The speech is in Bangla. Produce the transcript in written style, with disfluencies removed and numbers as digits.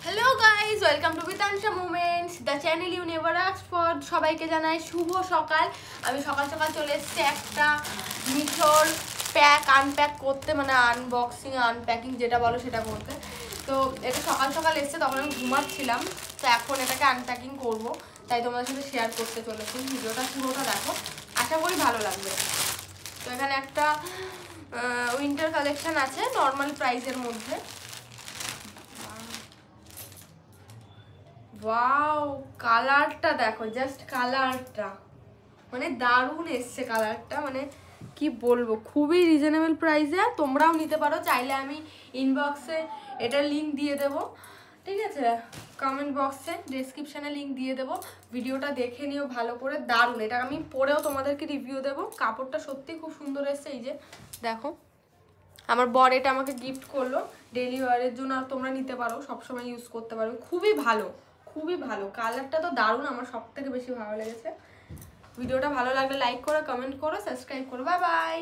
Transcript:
Hello guys, welcome to Bitansha moments, the channel you never asked for. সবাইকে জানাই শুভ সকাল। আমি সকাল সকাল চলে এসেছি একটা মিশোর আনপ্যাক করতে, মানে আনবক্সিং আনপ্যাকিং যেটা বলো সেটা করতে। তো এটা সকাল সকাল এসছে, তখন আমি ঘুমাচ্ছিলাম। তো এখন এটাকে আনপ্যাকিং করব, তাই তোমাদের সাথে শেয়ার করতে চলেছি। ভিডিওটা পুরোটা দেখো, আশা করি ভালো লাগবে। তো এখানে একটা উইন্টার কালেকশন আছে নর্মাল প্রাইসের মধ্যে। ওয়াও, কালারটা দেখো, জাস্ট কালারটা মানে দারুণ এসছে কালারটা, মানে কি বলবো, খুবই রিজনেবল প্রাইসে। আর তোমরাও নিতে পারো চাইলে, আমি ইনবক্সে এটার লিঙ্ক দিয়ে দেবো, ঠিক আছে? কমেন্ট বক্সে ডেসক্রিপশানে লিঙ্ক দিয়ে দেবো, ভিডিওটা দেখে নিও ভালো করে। দারুণ, এটা আমি পরেও তোমাদেরকে রিভিউ দেবো। কাপড়টা সত্যি খুব সুন্দর এসছে। এই যে দেখো, আমার বর এটা আমাকে গিফট করলো ডেলি ওয়ারের জন্য, আর তোমরা নিতে পারো, সবসময় ইউজ করতে পারো। খুবই ভালো, খুবই ভালো। কালারটা তো দারুণ, আমার সব থেকে বেশি ভালো লেগেছে। ভিডিওটা ভালো লাগলে লাইক করো, কমেন্ট করো, সাবস্ক্রাইব করো। Bye bye.